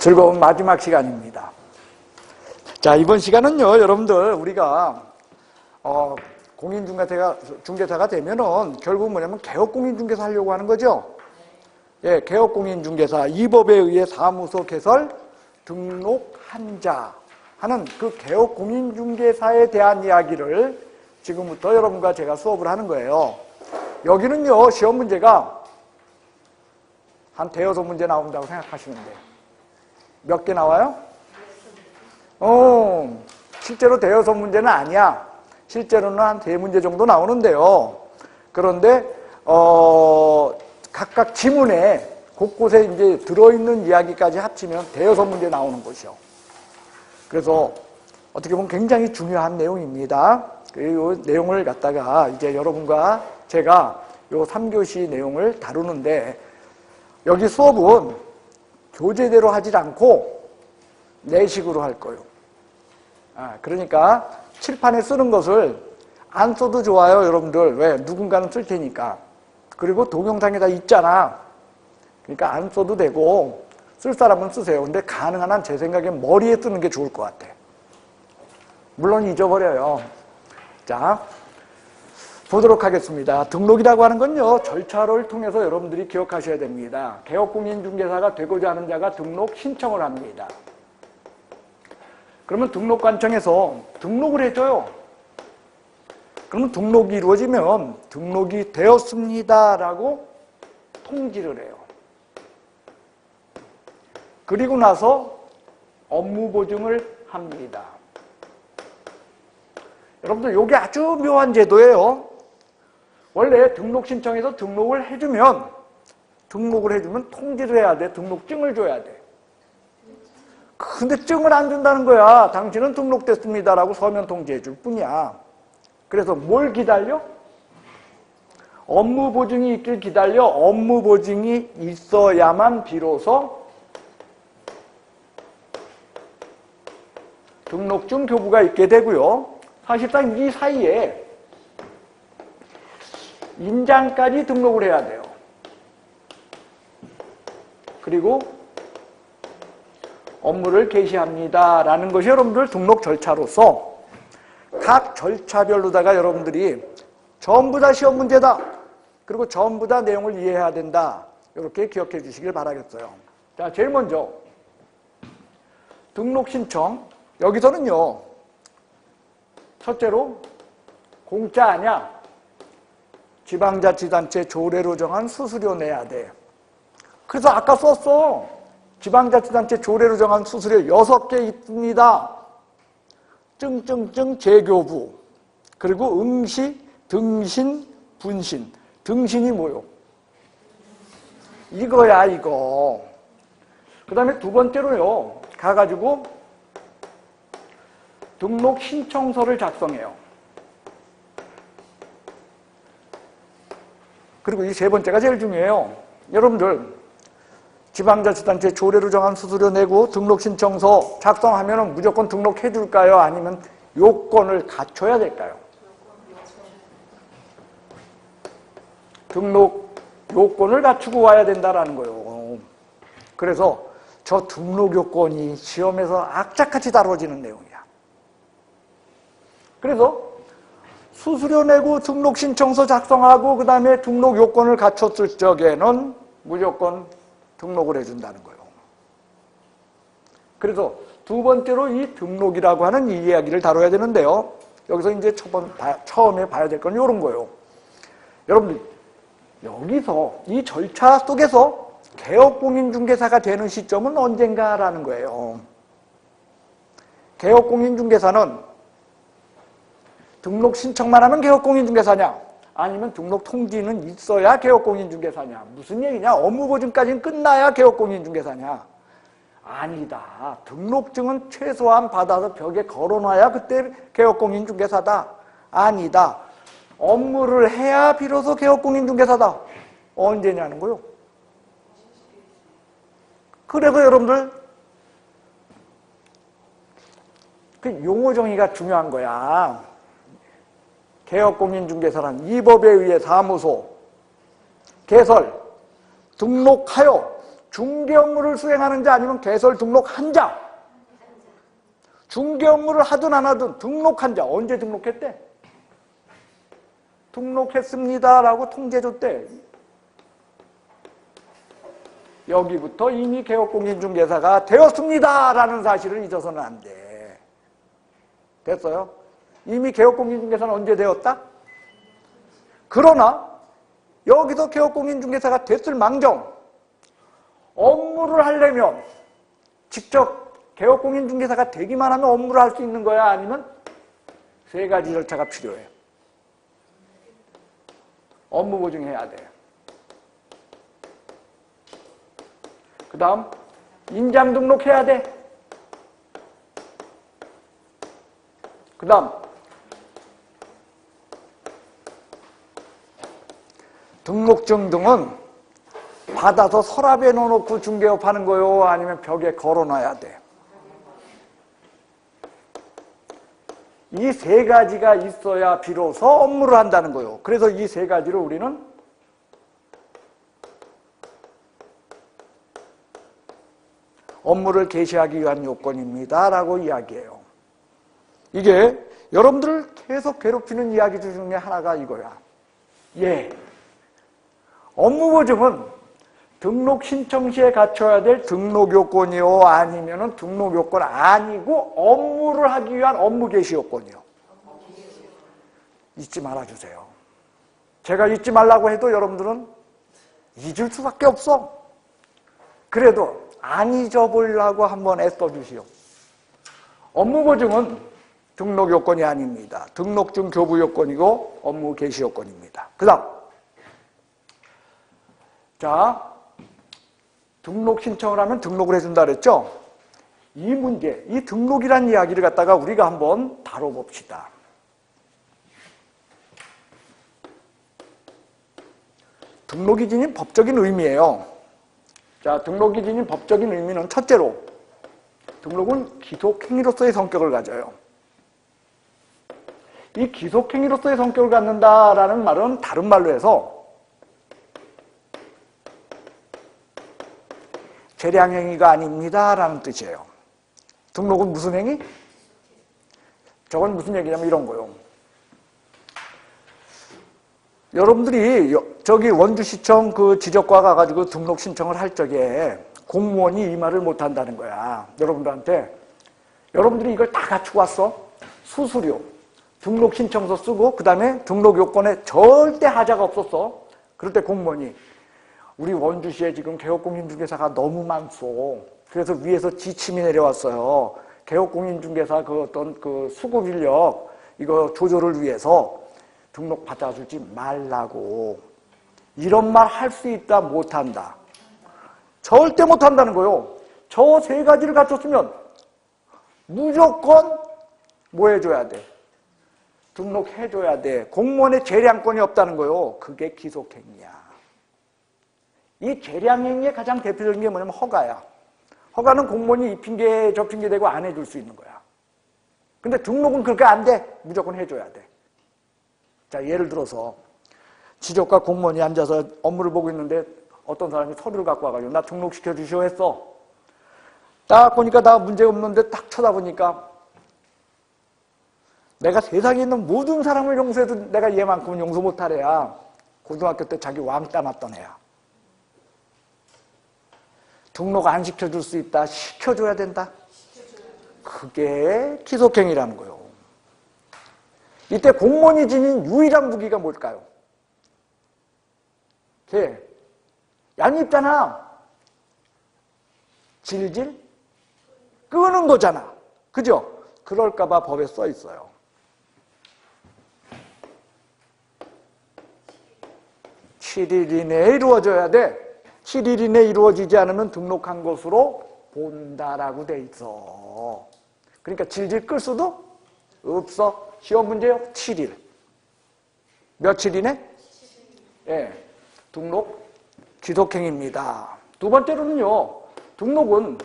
즐거운 마지막 시간입니다. 자, 이번 시간은요, 여러분들, 우리가, 공인중개사가 되면은 결국 뭐냐면 개업공인중개사 하려고 하는 거죠. 예, 개업공인중개사, 이 법에 의해 사무소 개설, 등록한 자 하는 그 개업공인중개사에 대한 이야기를 지금부터 여러분과 제가 수업을 하는 거예요. 여기는요, 시험 문제가 한 대여섯 문제 나온다고 생각하시면 돼요. 몇 개 나와요? 실제로 대여섯 문제는 아니야. 실제로는 한 3문제 정도 나오는데요. 그런데, 각각 지문에 곳곳에 이제 들어있는 이야기까지 합치면 대여섯 문제 나오는 것이요. 그래서 어떻게 보면 굉장히 중요한 내용입니다. 이 내용을 갖다가 이제 여러분과 제가 요 3교시 내용을 다루는데, 여기 수업은 교재대로 하지 않고 내식으로 할 거예요. 그러니까 칠판에 쓰는 것을 안 써도 좋아요, 여러분들. 왜? 누군가는 쓸 테니까. 그리고 동영상에 다 있잖아. 그러니까 안 써도 되고 쓸 사람은 쓰세요. 근데 가능한 한 제 생각엔 머리에 쓰는 게 좋을 것 같아. 물론 잊어버려요. 자, 보도록 하겠습니다. 등록이라고 하는 건요, 절차를 통해서 여러분들이 기억하셔야 됩니다. 개업공인중개사가 되고자 하는 자가 등록 신청을 합니다. 그러면 등록관청에서 등록을 해줘요. 그러면 등록이 이루어지면 등록이 되었습니다라고 통지를 해요. 그리고 나서 업무 보증을 합니다. 여러분들, 이게 아주 묘한 제도예요. 원래 등록 신청해서 등록을 해주면 통지를 해야 돼. 등록증을 줘야 돼. 근데 증을 안 준다는 거야. 당신은 등록됐습니다라고 서면 통지해 줄 뿐이야. 그래서 뭘 기다려? 업무 보증이 있길 기다려. 업무 보증이 있어야만 비로소 등록증 교부가 있게 되고요. 사실상 이 사이에 인장까지 등록을 해야 돼요. 그리고 업무를 개시합니다라는 것이 여러분들 등록 절차로서 각 절차별로다가 여러분들이 전부 다 시험 문제다. 그리고 전부 다 내용을 이해해야 된다. 이렇게 기억해 주시길 바라겠어요. 자, 제일 먼저 등록 신청. 여기서는요, 첫째로 공짜 아니야. 지방자치단체 조례로 정한 수수료 내야 돼. 그래서 아까 썼어. 지방자치단체 조례로 정한 수수료 6개 있습니다. 증증증 재교부, 그리고 응시, 등신, 분신. 등신이 뭐요? 이거야, 이거. 그 다음에 두 번째로요, 가가지고 등록 신청서를 작성해요. 그리고 이 세 번째가 제일 중요해요. 여러분들, 지방자치단체 조례로 정한 수수료 내고 등록 신청서 작성하면 무조건 등록해 줄까요? 아니면 요건을 갖춰야 될까요? 등록 요건을 갖추고 와야 된다라는 거예요. 그래서 저 등록 요건이 시험에서 악착같이 다뤄지는 내용이야. 그래서 수수료 내고 등록 신청서 작성하고 그 다음에 등록 요건을 갖췄을 적에는 무조건 등록을 해준다는 거예요. 그래서 두 번째로 이 등록이라고 하는 이 이야기를 다뤄야 되는데요. 여기서 이제 처음에 봐야 될 건 이런 거예요. 여러분들, 여기서 이 절차 속에서 개업공인중개사가 되는 시점은 언젠가라는 거예요. 개업공인중개사는 등록 신청만 하면 개업공인중개사냐? 아니면 등록 통지는 있어야 개업공인중개사냐? 무슨 얘기냐? 업무보증까지는 끝나야 개업공인중개사냐? 아니다. 등록증은 최소한 받아서 벽에 걸어놔야 그때 개업공인중개사다. 아니다. 업무를 해야 비로소 개업공인중개사다. 언제냐는 거요. 그래서 여러분들, 그 용어 정의가 중요한 거야. 개업공인중개사란 이 법에 의해 사무소 개설, 등록하여 중개 업무를 수행하는 자 아니면 개설 등록한 자. 중개 업무를 하든 안 하든 등록한 자. 언제 등록했대? 등록했습니다라고 통지해 줬대. 여기부터 이미 개업공인중개사가 되었습니다라는 사실을 잊어서는 안 돼. 됐어요? 이미 개업공인중개사는 언제 되었다? 그러나 여기서 개업공인중개사가 됐을 망정 업무를 하려면 직접 개업공인중개사가 되기만 하면 업무를 할 수 있는 거야? 아니면 세 가지 절차가 필요해. 업무 보증해야 돼. 그 다음 인장 등록해야 돼. 그 다음 등록증 등은 받아서 서랍에 넣어놓고 중개업 하는 거요? 아니면 벽에 걸어놔야 돼? 이 세 가지가 있어야 비로소 업무를 한다는 거요. 그래서 이 세 가지를 우리는 업무를 개시하기 위한 요건입니다 라고 이야기해요. 이게 여러분들을 계속 괴롭히는 이야기 중에 하나가 이거야. 예, 업무보증은 등록 신청 시에 갖춰야 될 등록 요건이요? 아니면은 등록 요건 아니고 업무를 하기 위한 업무 개시 요건이요? 잊지 말아주세요. 제가 잊지 말라고 해도 여러분들은 잊을 수밖에 없어. 그래도 안 잊어보려고 한번 애써주시오. 업무보증은 등록 요건이 아닙니다. 등록증 교부 요건이고 업무 개시 요건입니다. 그 다음 자, 등록 신청을 하면 등록을 해준다 그랬죠? 이 문제, 이 등록이란 이야기를 갖다가 우리가 한번 다뤄봅시다. 등록이 지닌 법적인 의미예요. 자, 등록이 지닌 법적인 의미는 첫째로 등록은 기속행위로서의 성격을 가져요. 이 기속행위로서의 성격을 갖는다라는 말은 다른 말로 해서 재량행위가 아닙니다 라는 뜻이에요. 등록은 무슨 행위? 저건 무슨 얘기냐면 이런 거요. 여러분들이 저기 원주시청 그 지적과 가가지고 등록 신청을 할 적에 공무원이 이 말을 못한다는 거야. 여러분들한테. 여러분들이 이걸 다 갖추고 왔어. 수수료, 등록 신청서 쓰고 그 다음에 등록 요건에 절대 하자가 없었어. 그럴 때 공무원이 우리 원주시에 지금 개업공인중개사가 너무 많소. 그래서 위에서 지침이 내려왔어요. 개업공인중개사 그 어떤 그 수급 인력 이거 조절을 위해서 등록 받아주지 말라고. 이런 말 할 수 있다 못한다? 절대 못한다는 거요. 저 세 가지를 갖췄으면 무조건 뭐 해줘야 돼? 등록해줘야 돼. 공무원의 재량권이 없다는 거요. 그게 기속행위야. 이 재량행위의 가장 대표적인 게 뭐냐면 허가야. 허가는 공무원이 이 핑계 저 핑계 대고 안 해줄 수 있는 거야. 근데 등록은 그렇게 안 돼. 무조건 해줘야 돼. 자, 예를 들어서 지적과 공무원이 앉아서 업무를 보고 있는데 어떤 사람이 서류를 갖고 와가지고 나 등록시켜 주시오 했어. 딱 보니까 나 문제 없는데 딱 쳐다보니까 내가 세상에 있는 모든 사람을 용서해도 내가 얘만큼은 용서 못할 애야. 고등학교 때 자기 왕따 맞던 애야. 등록 안 시켜줄 수 있다. 시켜줘야 된다. 그게 기속행위라는 거예요. 이때 공무원이 지닌 유일한 무기가 뭘까요? 걔 얄밉잖아. 질질 끄는 거잖아. 그죠? 그럴까 봐 법에 써 있어요. (7일) 이내에 이루어져야 돼. 7일 이내에 이루어지지 않으면 등록한 것으로 본다라고 돼 있어. 그러니까 질질 끌 수도 없어. 시험 문제요. 7일. 며칠 이내? 예, 등록 기속행위입니다. 두 번째로는요. 등록은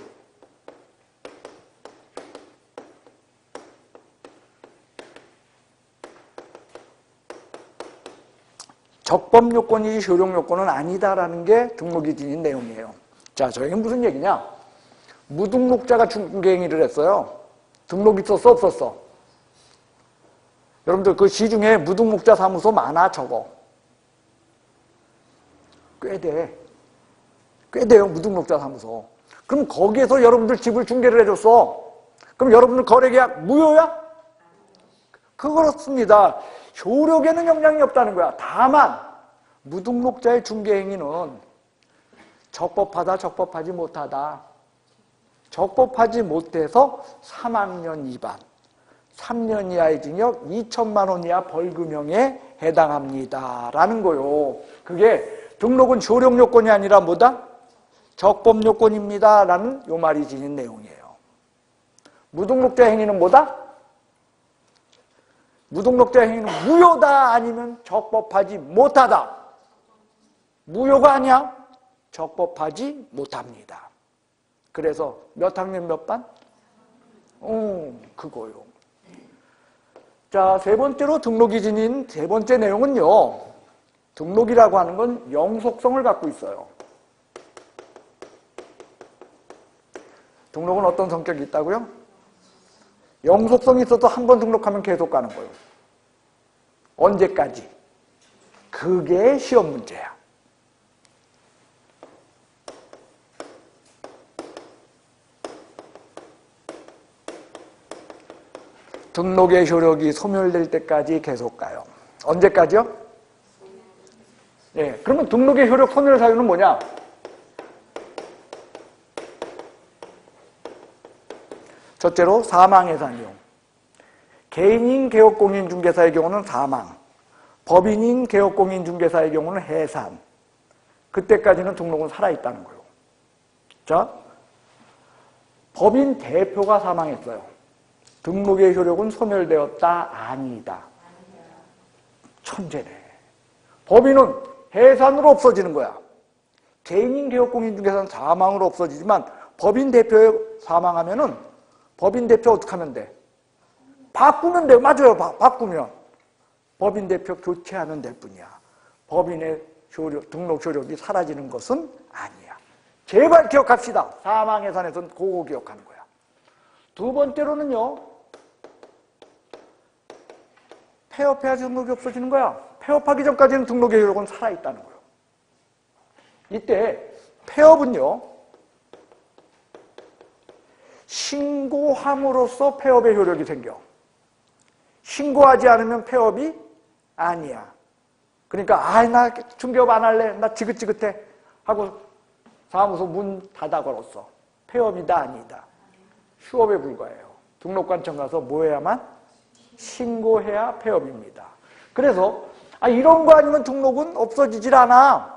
적법 요건이지 효력 요건은 아니다라는 게 등록이 지닌 내용이에요. 자, 저게 무슨 얘기냐? 무등록자가 중개행위를 했어요. 등록이 있었어, 없었어? 여러분들 그 시중에 무등록자 사무소 많아, 적어. 꽤 돼. 꽤 돼요, 무등록자 사무소. 그럼 거기에서 여러분들 집을 중개를 해줬어. 그럼 여러분들 거래계약 무효야? 그렇습니다. 효력에는 영향이 없다는 거야. 다만 무등록자의 중개행위는 적법하다, 적법하지 못하다. 적법하지 못해서 3학년 위반, 3년 이하의 징역, 2천만 원 이하 벌금형에 해당합니다. 라는 거요. 그게 등록은 효력 요건이 아니라 뭐다? 적법 요건입니다. 라는 요 말이 지닌 내용이에요. 무등록자 행위는 뭐다? 무등록자 행위는 무효다 아니면 적법하지 못하다. 무효가 아니야. 적법하지 못합니다. 그래서 몇 학년 몇 반? 그거요. 자, 세 번째로 등록이 지닌 세 번째 내용은요. 등록이라고 하는 건 영속성을 갖고 있어요. 등록은 어떤 성격이 있다고요? 영속성이 있어서 한 번 등록하면 계속 가는 거예요. 언제까지? 그게 시험 문제야. 등록의 효력이 소멸될 때까지 계속 가요. 언제까지요? 예. 그러면 등록의 효력 소멸 사유는 뭐냐? 첫째로 사망 해산이요. 개인인 개업공인중개사의 경우는 사망, 법인인 개업공인중개사의 경우는 해산. 그때까지는 등록은 살아있다는 거예요. 자, 법인 대표가 사망했어요. 등록의 효력은 소멸되었다, 아니다. 천재네. 법인은 해산으로 없어지는 거야. 개인인 개업공인중개사는 사망으로 없어지지만 법인 대표에 사망하면은 법인 대표 어떻게 하면 돼? 바꾸면 돼요. 맞아요. 바꾸면. 법인 대표 교체하면 될 뿐이야. 법인의 효력, 등록 효력이 사라지는 것은 아니야. 제발 기억합시다. 사망 해산에서는 그거 기억하는 거야. 두 번째로는요. 폐업해야 등록이 없어지는 거야. 폐업하기 전까지는 등록의 효력은 살아있다는 거예요. 이때 폐업은요. 신고함으로써 폐업의 효력이 생겨. 신고하지 않으면 폐업이 아니야. 그러니까 나 중개업 안 할래. 나 지긋지긋해. 하고 사무소 문 닫아 걸었어. 폐업이다 아니다. 휴업에 불과해요. 등록관청 가서 뭐 해야만? 신고해야 폐업입니다. 그래서 이런 거 아니면 등록은 없어지질 않아.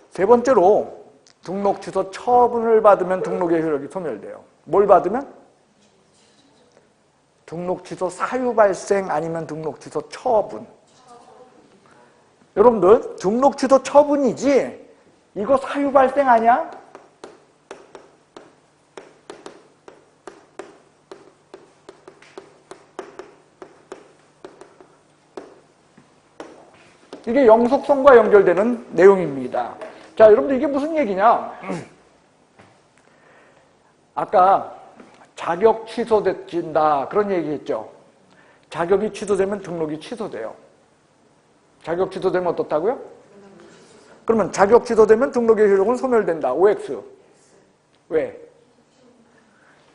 세 번째로 등록 취소 처분을 받으면 등록의 효력이 소멸돼요. 뭘 받으면? 등록 취소 사유 발생 아니면 등록 취소 처분. 여러분들 등록 취소 처분이지 이거 사유 발생 아니야? 이게 영속성과 연결되는 내용입니다. 자, 여러분들 이게 무슨 얘기냐? 아까 자격 취소된다 그런 얘기했죠. 자격이 취소되면 등록이 취소돼요. 자격 취소되면 어떻다고요? 그러면 자격 취소되면 등록의 효력은 소멸된다. OX. 왜?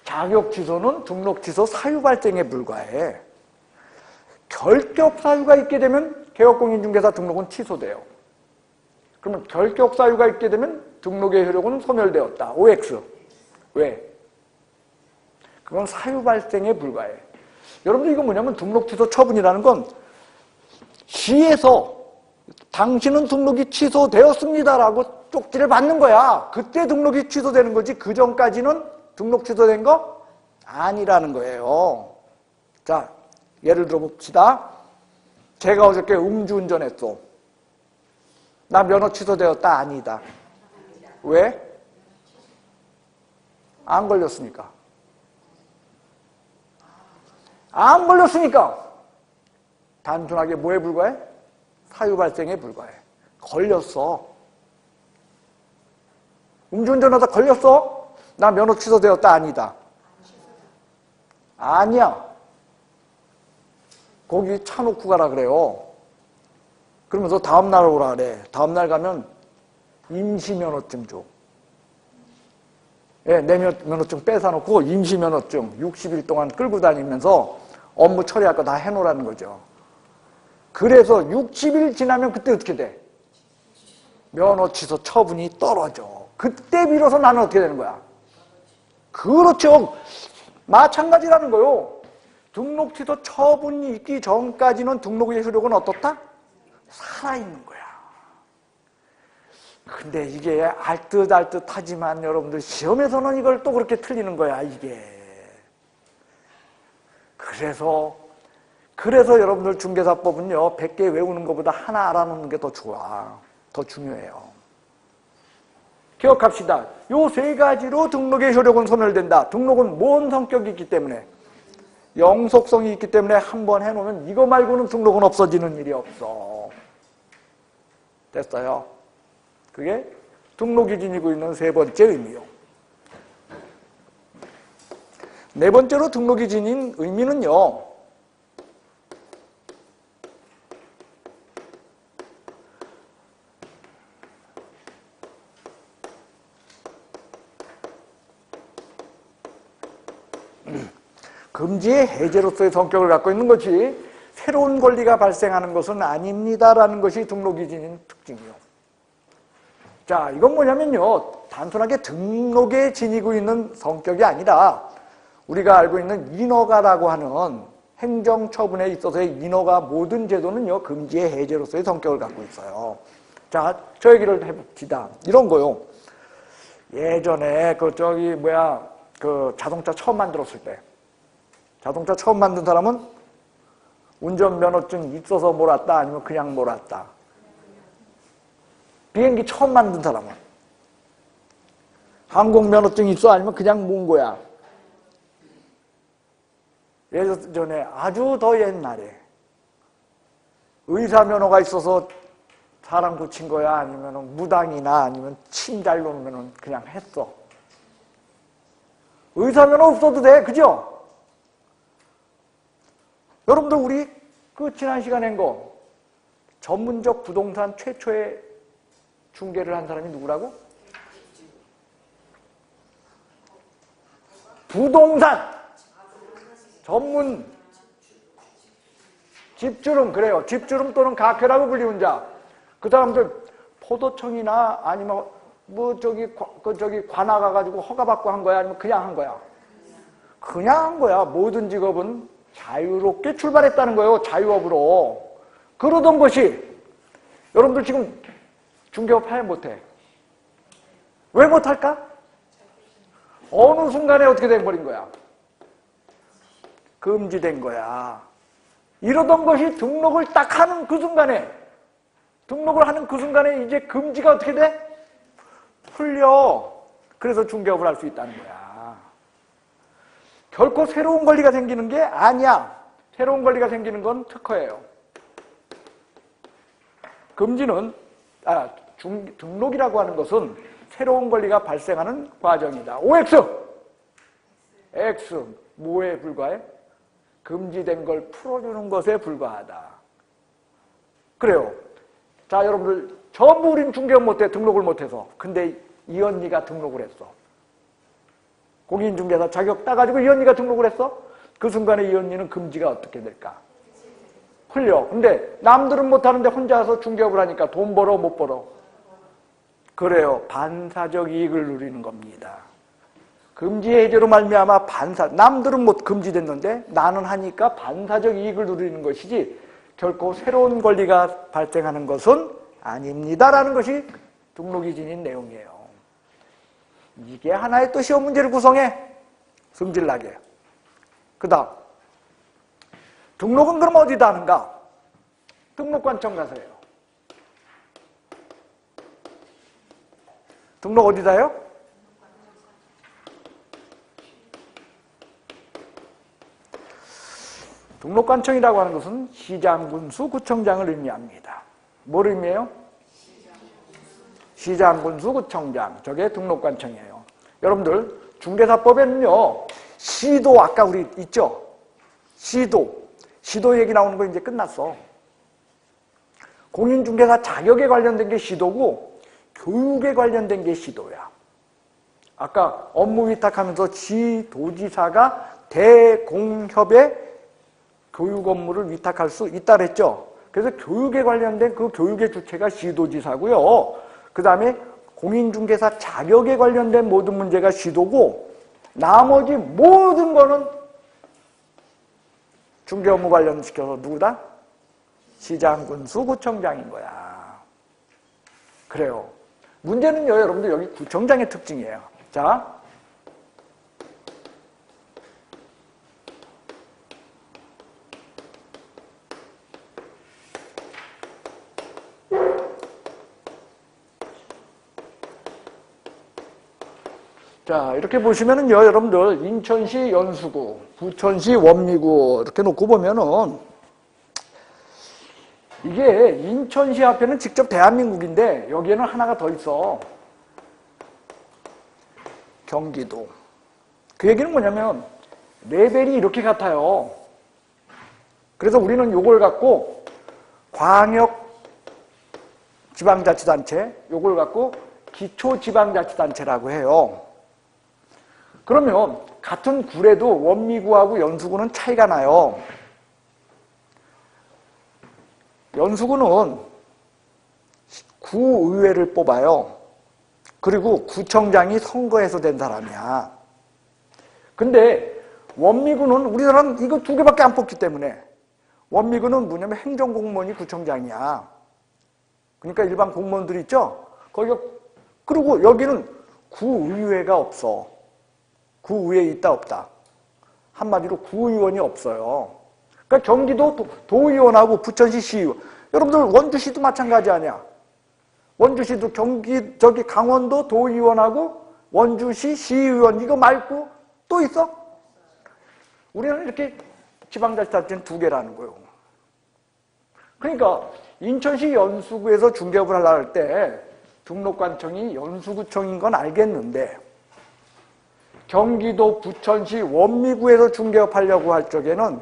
자격 취소는 등록 취소 사유 발생에 불과해. 결격 사유가 있게 되면 개업공인중개사 등록은 취소돼요. 그러면 결격 사유가 있게 되면 등록의 효력은 소멸되었다. OX. 왜? 그건 사유 발생에 불과해. 여러분들 이거 뭐냐면 등록 취소 처분이라는 건 시에서 당신은 등록이 취소되었습니다라고 쪽지를 받는 거야. 그때 등록이 취소되는 거지 그 전까지는 등록 취소된 거 아니라는 거예요. 자, 예를 들어 봅시다. 제가 어저께 음주운전했어. 나 면허 취소되었다? 아니다. 왜? 안 걸렸으니까. 안 걸렸으니까 단순하게 뭐에 불과해? 사유 발생에 불과해. 걸렸어. 음주운전하다 걸렸어? 나 면허 취소되었다. 아니다. 아니야. 거기 차 놓고 가라 그래요. 그러면서 다음날 오라 그래. 다음날 가면 임시면허증 줘. 예, 내 면허증 뺏어놓고 임시면허증 60일 동안 끌고 다니면서 업무 처리할 거 다 해놓으라는 거죠. 그래서 60일 지나면 그때 어떻게 돼? 면허 취소 처분이 떨어져. 그때 비로소 나는 어떻게 되는 거야? 그렇죠. 마찬가지라는 거요. 등록 취소 처분이 있기 전까지는 등록의 효력은 어떻다? 살아있는 거야. 근데 이게 알듯 하지만 여러분들 시험에서는 이걸 또 그렇게 틀리는 거야, 이게. 그래서 여러분들 중개사법은요, 100개 외우는 것보다 하나 알아놓는 게 더 좋아. 더 중요해요. 기억합시다. 요 세 가지로 등록의 효력은 소멸된다. 등록은 뭔 성격이 있기 때문에? 영속성이 있기 때문에 한번 해놓으면 이거 말고는 등록은 없어지는 일이 없어. 됐어요? 그게 등록이 지니고 있는 세 번째 의미요. 네 번째로 등록이 지닌 의미는요, 금지의 해제로서의 성격을 갖고 있는 것이 새로운 권리가 발생하는 것은 아닙니다라는 것이 등록이 지닌 특징이요. 자, 이건 뭐냐면요, 단순하게 등록에 지니고 있는 성격이 아니라 우리가 알고 있는 인허가라고 하는 행정처분에 있어서의 인허가 모든 제도는요, 금지의 해제로서의 성격을 갖고 있어요. 자, 저 얘기를 해봅시다. 이런 거요. 예전에 자동차 처음 만들었을 때, 자동차 처음 만든 사람은 운전면허증 있어서 몰았다, 아니면 그냥 몰았다. 비행기 처음 만든 사람은 항공면허증 있어, 아니면 그냥 몬 거야. 예전에 아주 더 옛날에 의사면허가 있어서 사람 고친 거야, 아니면 무당이나 아니면 침 잘 놓으면 그냥 했어. 의사면허 없어도 돼, 그죠? 여러분들 우리 지난 시간에 한 거 전문적 부동산 최초의 중개를 한 사람이 누구라고? 부동산 전문 집주름, 그래요. 집주름 또는 가쾌라고 불리는 자. 그 사람들 포도청이나 아니면 관아 가가지고 허가받고 한 거야, 아니면 그냥 한 거야? 그냥 한 거야. 모든 직업은 자유롭게 출발했다는 거예요. 자유업으로. 그러던 것이 여러분들 지금 중개업 해 못해? 왜 못할까? 어느 순간에 어떻게 돼버린 거야? 금지된 거야. 이러던 것이 등록을 딱 하는 그 순간에, 등록을 하는 그 순간에 이제 금지가 어떻게 돼? 풀려. 그래서 중개업을 할 수 있다는 거야. 결코 새로운 권리가 생기는 게 아니야. 새로운 권리가 생기는 건 특허예요. 금지는, 등록이라고 하는 것은 새로운 권리가 발생하는 과정이다. OX! X, 뭐에 불과해? 금지된 걸 풀어주는 것에 불과하다. 그래요. 자, 여러분들 전부 우린 중개업 못해, 등록을 못해서. 근데 이 언니가 등록을 했어. 공인중개사 자격 따가지고 이 언니가 등록을 했어. 그 순간에 이 언니는 금지가 어떻게 될까? 풀려. 근데 남들은 못하는데 혼자서 중개업을 하니까 돈 벌어 못 벌어? 그래요. 반사적 이익을 누리는 겁니다. 금지 해제로 말미암아 남들은 못 금지됐는데 나는 하니까 반사적 이익을 누리는 것이지 결코 새로운 권리가 발생하는 것은 아닙니다라는 것이 등록이 지닌 내용이에요. 이게 하나의 또 시험 문제를 구성해. 승질나게. 그 다음 등록은 그럼 어디다 하는가? 등록관청 가서 해요. 등록 어디다 해요? 등록관청이라고 하는 것은 시장, 군수, 구청장을 의미합니다. 뭘 의미해요? 시장, 군수, 구청장. 저게 등록관청이에요. 여러분들 중개사법에는요, 시도 아까 우리 있죠? 시도 얘기 나오는 거 이제 끝났어. 공인중개사 자격에 관련된 게 시도고 교육에 관련된 게 시도야. 아까 업무 위탁하면서 지도지사가 대공협에 교육 업무를 위탁할 수 있다 그랬죠. 그래서 교육에 관련된 그 교육의 주체가 시도지사고요. 그 다음에 공인중개사 자격에 관련된 모든 문제가 시도고 나머지 모든 거는 중개 업무 관련시켜서 누구다? 시장, 군수, 구청장인 거야. 그래요. 문제는요, 여러분들 여기 구청장의 특징이에요. 자, 이렇게 보시면은요, 여러분들, 인천시 연수구, 부천시 원미구, 이렇게 놓고 보면은, 이게 인천시 앞에는 직접 대한민국인데, 여기에는 하나가 더 있어. 경기도. 그 얘기는 뭐냐면, 레벨이 이렇게 같아요. 그래서 우리는 요걸 갖고, 광역지방자치단체, 요걸 갖고, 기초지방자치단체라고 해요. 그러면 같은 구래도 원미구하고 연수구는 차이가 나요. 연수구는 구의회를 뽑아요. 그리고 구청장이 선거해서 된 사람이야. 근데 원미구는 우리나라는 이거 두 개밖에 안 뽑기 때문에 원미구는 뭐냐면 행정공무원이 구청장이야. 그러니까 일반 공무원들이 있죠? 거기가, 그리고 여기는 구의회가 없어. 구의회에 있다 없다. 한마디로 구의원이 없어요. 그러니까 경기도 도의원하고 부천시 시의원. 여러분들 원주시도 마찬가지 아니야. 원주시도 저기 강원도 도의원하고 원주시 시의원 이거 말고 또 있어? 우리는 이렇게 지방자치단체는 두 개라는 거예요. 그러니까 인천시 연수구에서 중개업을 하려고 할 때 등록관청이 연수구청인 건 알겠는데 경기도 부천시 원미구에서 중개업 하려고 할 적에는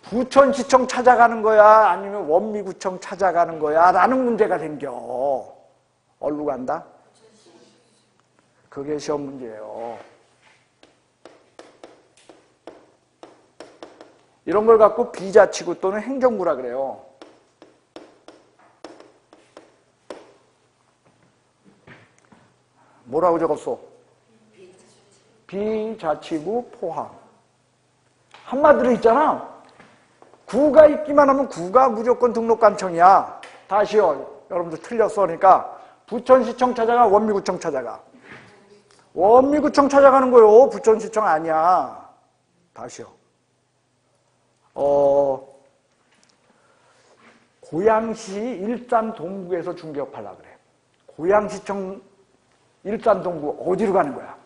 부천시청 찾아가는 거야? 아니면 원미구청 찾아가는 거야? 라는 문제가 생겨. 어디로 간다? 그게 시험 문제예요. 이런 걸 갖고 비자치구 또는 행정구라 그래요. 뭐라고 적었어? 비자치구 포함. 한마디로 있잖아. 구가 있기만 하면 구가 무조건 등록관청이야. 다시요. 여러분들 틀렸어. 그러니까 부천시청 찾아가, 원미구청 찾아가. 원미구청 찾아가는 거요. 부천시청 아니야. 다시요. 고양시 일산 동구에서 중개업 하려고 그래. 고양시청 일산 동구 어디로 가는 거야?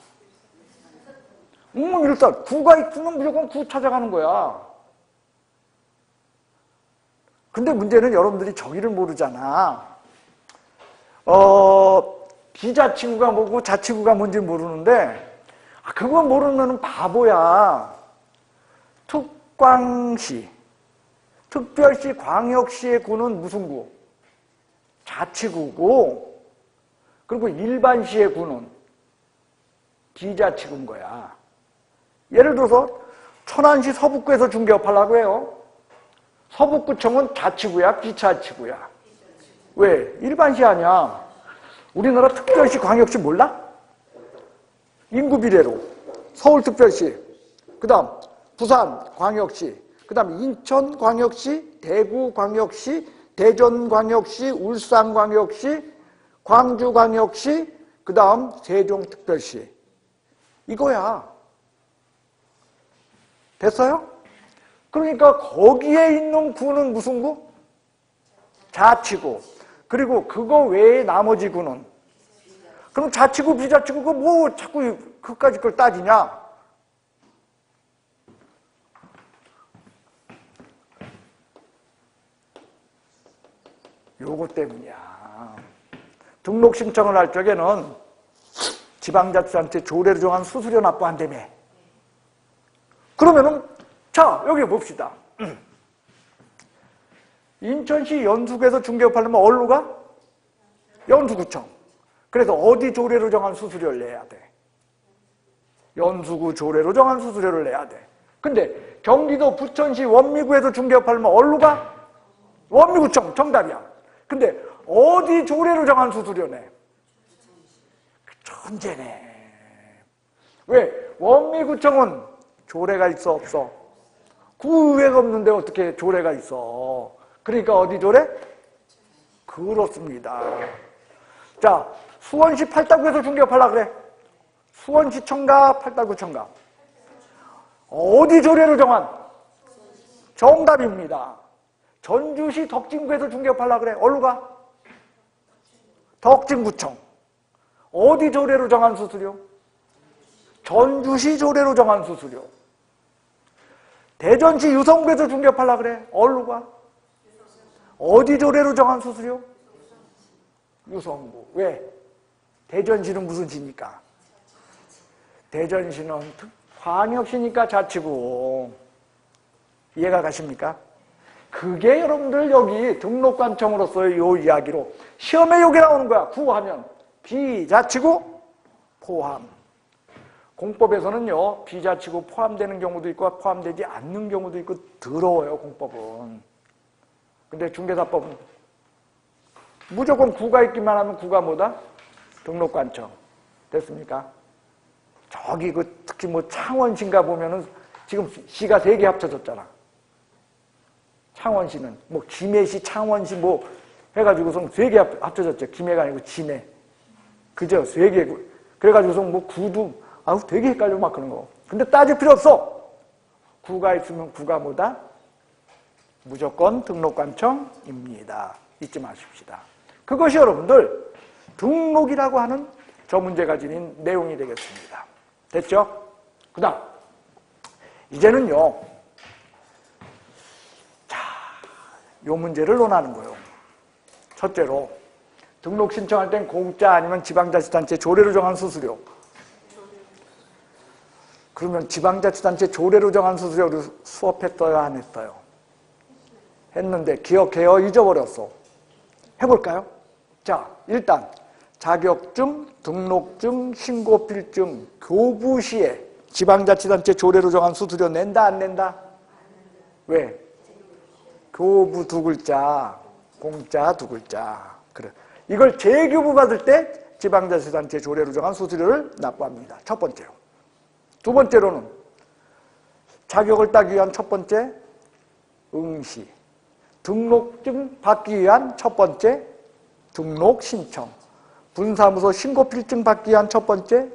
일단 구가 있으면 무조건 구 찾아가는 거야. 근데 문제는 여러분들이 저기를 모르잖아. 비자치구가 뭐고 자치구가 뭔지 모르는데 그거 모르면 바보야. 특광시, 특별시, 광역시의 구는 무슨 구? 자치구고, 그리고 일반시의 구는 비자치구인 거야. 예를 들어서 천안시 서북구에서 중개업 하려고 해요. 서북구청은 자치구야, 비자치구야? 왜? 일반시 아니야. 우리나라 특별시, 광역시 몰라? 인구 비례로. 서울특별시, 그 다음 부산광역시, 그 다음 인천광역시, 대구광역시, 대전광역시, 울산광역시, 광주광역시, 그 다음 세종특별시. 이거야. 됐어요? 그러니까 거기에 있는 구는 무슨 구? 자치구. 그리고 그거 외에 나머지 구는? 그럼 자치구, 비자치구가 뭐 자꾸 그까짓 걸 따지냐? 요거 때문이야. 등록 신청을 할 적에는 지방자치단체 조례로 정한 수수료 납부한다며. 그러면은 자 여기 봅시다. 인천시 연수구에서 중개업하려면 어디로 가? 연수구청. 그래서 어디 조례로 정한 수수료를 내야 돼? 연수구 조례로 정한 수수료를 내야 돼. 근데 경기도 부천시 원미구에서 중개업하려면 어디로 가? 원미구청. 정답이야. 근데 어디 조례로 정한 수수료 내? 천재네. 왜? 원미구청은 조례가 있어 없어? 구의회가 없는데 어떻게 조례가 있어? 그러니까 어디 조례? 그렇습니다. 자, 수원시 팔다구에서 중개업하려고 그래. 수원시청가 팔다구청가. 어디 조례로 정한? 정답입니다. 전주시 덕진구에서 중개업하려고 그래. 어디로 가? 덕진구청. 어디 조례로 정한 수수료? 전주시 조례로 정한 수수료. 대전시 유성구에서 중개업하려고 그래. 어디로 가? 어디 조례로 정한 수수료? 유성구. 왜? 대전시는 무슨 시니까? 대전시는 광역시니까 자치구. 이해가 가십니까? 그게 여러분들 여기 등록관청으로서의 요 이야기로 시험에 요게 나오는 거야. 구하면 비자치구 포함. 공법에서는요 비자치구 포함되는 경우도 있고 포함되지 않는 경우도 있고 더러워요 공법은. 근데 중개사법은 무조건 구가 있기만 하면 구가 뭐다? 등록관청. 됐습니까? 저기 특히 뭐 창원시인가 보면은 지금 시가 3개 합쳐졌잖아. 창원시는 뭐 김해시, 창원시 뭐 해가지고서 3개 합쳐졌죠. 김해가 아니고 진해. 그죠? 3개. 그래가지고서 뭐 구도 아우 되게 헷갈려 막 그런 거. 근데 따질 필요 없어. 구가 있으면 구가 뭐다? 무조건 등록관청입니다. 잊지 마십시다. 그것이 여러분들 등록이라고 하는 저 문제가 지닌 내용이 되겠습니다. 됐죠? 그 다음 이제는요 자, 요 문제를 논하는 거예요. 첫째로 등록 신청할 땐 공짜 아니면 지방자치단체 조례로 정한 수수료. 그러면 지방자치단체 조례로 정한 수수료를 수업했어요? 안 했어요? 했는데 기억해요? 잊어버렸어? 해볼까요? 자, 일단 자격증, 등록증, 신고필증, 교부 시에 지방자치단체 조례로 정한 수수료 낸다 안 낸다? 왜? 교부 2글자, 공짜 2글자. 그래. 이걸 재교부 받을 때 지방자치단체 조례로 정한 수수료를 납부합니다. 첫 번째로. 두 번째로는 자격을 따기 위한 첫 번째 응시. 등록증 받기 위한 첫 번째 등록 신청. 분사무소 신고필증 받기 위한 첫 번째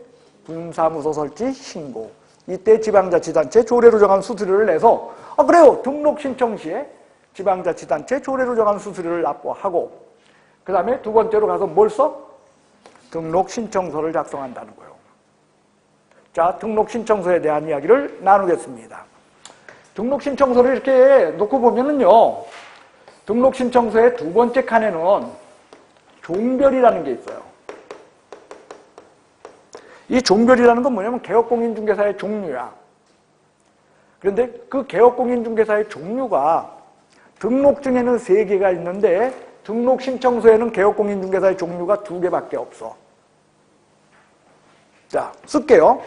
분사무소 설치 신고. 이때 지방자치단체 조례로 정한 수수료를 내서 그래요. 등록 신청 시에 지방자치단체 조례로 정한 수수료를 납부하고 그 다음에 두 번째로 가서 뭘 써? 등록 신청서를 작성한다는 거예요. 자, 등록 신청서에 대한 이야기를 나누겠습니다. 등록 신청서를 이렇게 놓고 보면은요, 등록 신청서의 두 번째 칸에는 종별이라는 게 있어요. 이 종별이라는 건 뭐냐면 개업공인중개사의 종류야. 그런데 그 개업공인중개사의 종류가 등록증에는 3개가 있는데 등록 신청서에는 개업공인중개사의 종류가 2개밖에 없어. 자, 쓸게요.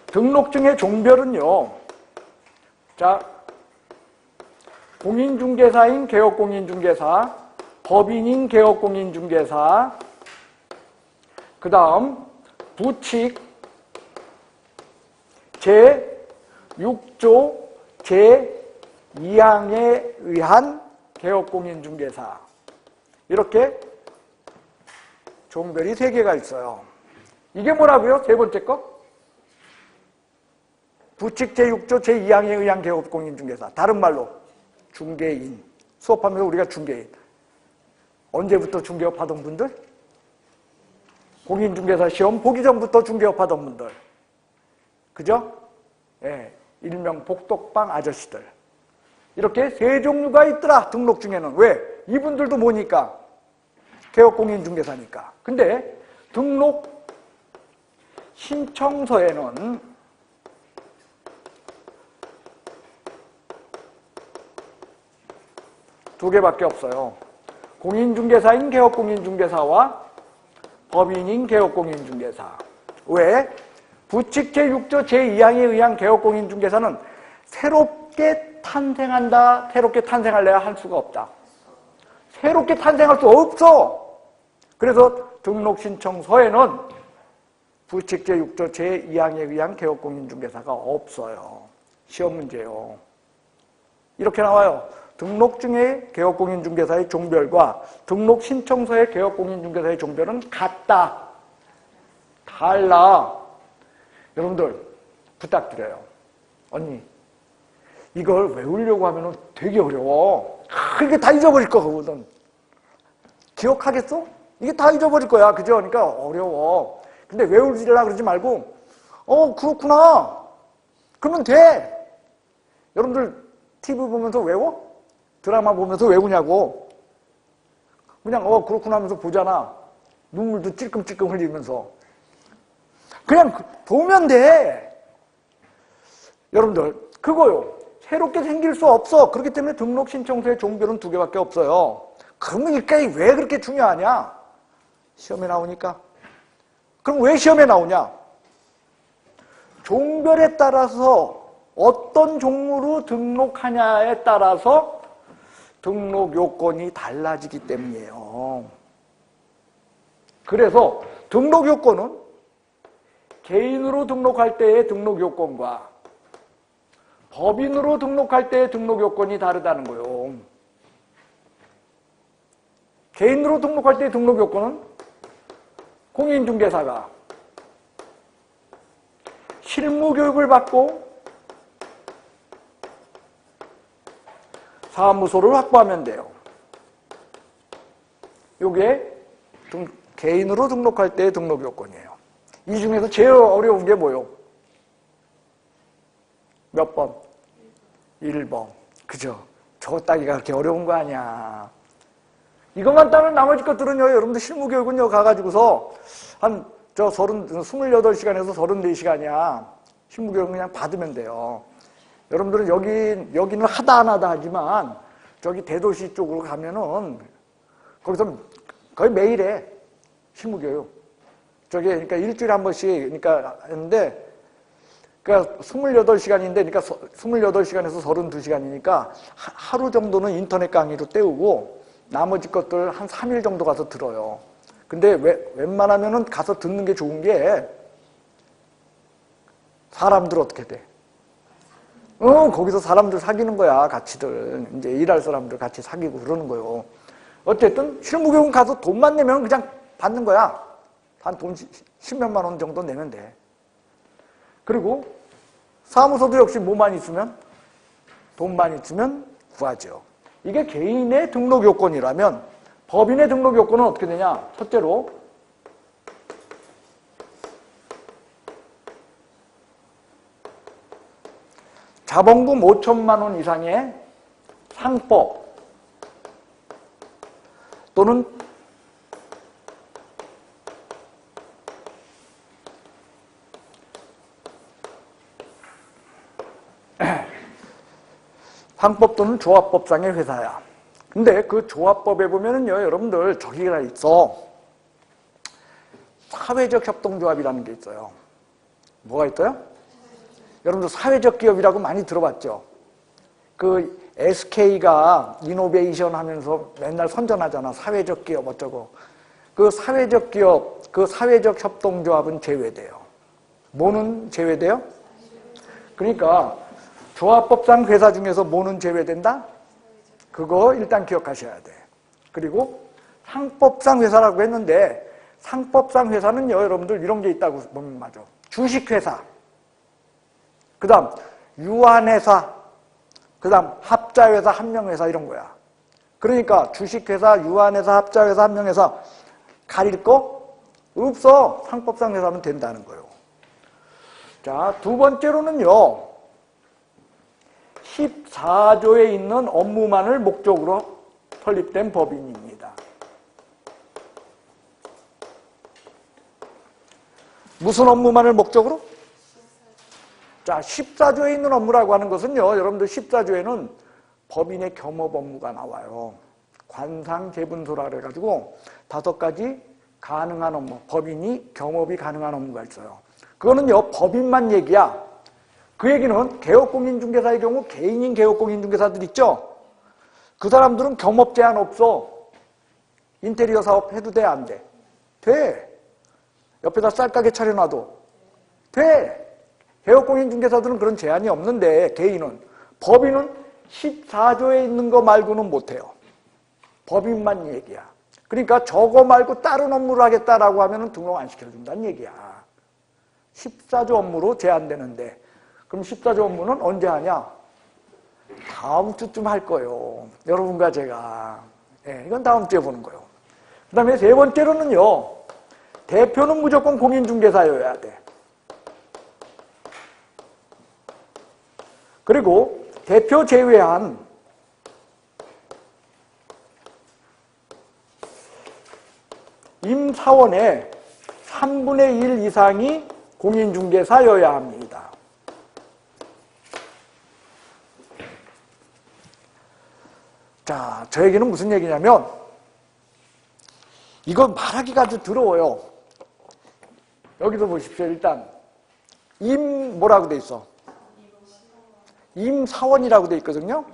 등록증의 종별은요. 자, 공인중개사인 개업공인중개사, 법인인 개업공인중개사, 그 다음 부칙 제6조 제2항에 의한 개업공인중개사. 이렇게 종별이 3개가 있어요. 이게 뭐라고요? 세 번째 거? 부칙 제6조 제2항에 의한 개업공인중개사. 다른 말로 중개인. 수업하면서 우리가 중개인. 언제부터 중개업 하던 분들? 공인중개사 시험 보기 전부터 중개업 하던 분들. 그죠? 예. 일명 복덕방 아저씨들. 이렇게 세 종류가 있더라, 등록 중에는. 왜? 이분들도 뭐니까? 개업공인중개사니까. 근데 등록 신청서에는 두 개밖에 없어요. 공인중개사인 개업공인중개사와 법인인 개업공인중개사. 왜? 부칙 제6조 제2항에 의한 개업공인중개사는 새롭게 탄생한다, 새롭게 탄생할래야 할 수가 없다. 새롭게 탄생할 수 없어. 그래서 등록신청서에는 부칙 제6조 제2항에 의한 개업공인중개사가 없어요. 시험 문제요. 이렇게 나와요. 등록 중에 개업공인중개사의 종별과 등록신청서의 개업공인중개사의 종별은 같다. 달라. 여러분들 부탁드려요. 언니, 이걸 외우려고 하면 되게 어려워. 이게 다 잊어버릴 거거든. 기억하겠어? 이게 다 잊어버릴 거야. 그죠? 그러니까 어려워. 근데 외우려고 그러지 말고 그렇구나. 그러면 돼. 여러분들 TV 보면서 외워? 드라마 보면서 외우냐고. 그냥 그렇구나 하면서 보잖아. 눈물도 찔끔찔끔 흘리면서. 그냥 보면 돼. 여러분들 그거요. 새롭게 생길 수 없어. 그렇기 때문에 등록신청서의 종별은 두 개밖에 없어요. 그러면 이게 왜 그렇게 중요하냐? 시험에 나오니까. 그럼 왜 시험에 나오냐? 종별에 따라서 어떤 종류로 등록하냐에 따라서 등록 요건이 달라지기 때문이에요. 그래서 등록 요건은 개인으로 등록할 때의 등록 요건과 법인으로 등록할 때의 등록 요건이 다르다는 거예요. 개인으로 등록할 때의 등록 요건은 공인중개사가 실무교육을 받고 사무소를 확보하면 돼요. 이게 개인으로 등록할 때의 등록 요건이에요. 이 중에서 제일 어려운 게 뭐예요? 몇 번? 1번. 그죠? 저거 따기가 그렇게 어려운 거 아니야. 이것만 따면 나머지 것들은요, 여러분들 실무교육은요, 가가지고서 한, 28시간에서 34시간이야. 실무교육은 그냥 받으면 돼요. 여러분들은 여기는 하다 안 하다 하지만, 저기 대도시 쪽으로 가면은, 거기서 거의 매일 해. 실무교육. 그러니까 일주일에 한 번씩, 그러니까 했는데, 그러니까 28시간인데, 그러니까 28시간에서 32시간이니까 하루 정도는 인터넷 강의로 때우고 나머지 것들 한 3일 정도 가서 들어요. 근데 웬만하면은 가서 듣는 게 좋은 게 사람들 어떻게 돼? 거기서 사람들 사귀는 거야, 같이들. 이제 일할 사람들 같이 사귀고 그러는 거요. 어쨌든 실무교육 가서 돈만 내면 그냥 받는 거야. 한 돈 10몇만 원 정도 내면 돼. 그리고 사무소도 역시 뭐만 있으면? 돈만 있으면 구하죠. 이게 개인의 등록 요건이라면 법인의 등록 요건은 어떻게 되냐? 첫째로 자본금 5천만 원 이상의 상법 또는 상법 또는 조합법상의 회사야. 근데 그 조합법에 보면은요, 여러분들 저기가 있어. 사회적 협동조합이라는 게 있어요. 뭐가 있어요? 여러분들 사회적 기업이라고 많이 들어봤죠? 그 SK가 이노베이션 하면서 맨날 선전하잖아. 사회적 기업 어쩌고. 그 사회적 기업, 그 사회적 협동조합은 제외돼요. 뭐는 제외돼요? 그러니까 조합법상 회사 중에서 뭐는 제외된다? 그거 일단 기억하셔야 돼. 그리고 상법상 회사라고 했는데 상법상 회사는요, 여러분들 이런 게 있다고 보면 맞아. 주식회사, 그 다음 유한회사, 그 다음 합자회사, 한명회사 이런 거야. 그러니까 주식회사, 유한회사, 합자회사, 한명회사 가릴 거 없어. 상법상 회사면 된다는 거예요. 자, 두 번째로는요. 14조에 있는 업무만을 목적으로 설립된 법인입니다. 무슨 업무만을 목적으로? 자, 14조에 있는 업무라고 하는 것은요, 여러분들 14조에는 법인의 겸업 업무가 나와요. 관상재분소라 그래가지고 5가지 가능한 업무, 법인이 겸업이 가능한 업무가 있어요. 그거는요, 법인만 얘기야. 그 얘기는 개업공인중개사의 경우 개인인 개업공인중개사들 있죠? 그 사람들은 겸업 제한 없어. 인테리어 사업 해도 돼, 안 돼? 돼. 옆에다 쌀가게 차려놔도 돼. 개업공인중개사들은 그런 제한이 없는데 개인은, 법인은 14조에 있는 거 말고는 못해요. 법인만 얘기야. 그러니까 저거 말고 다른 업무를 하겠다라고 하면 등록 안 시켜준다는 얘기야. 14조 업무로 제한되는데, 그럼 14조 업무는 언제 하냐? 다음 주쯤 할 거예요. 여러분과 제가. 네, 이건 다음 주에 보는 거예요. 그 다음에 세 번째로는요, 대표는 무조건 공인중개사여야 돼. 그리고 대표 제외한 임사원의 3분의 1 이상이 공인중개사여야 합니다. 자, 저 얘기는 무슨 얘기냐면, 이거 말하기가 아주 더러워요. 여기서 보십시오. 일단 뭐라고 돼 있어? 임사원이라고 돼 있거든요.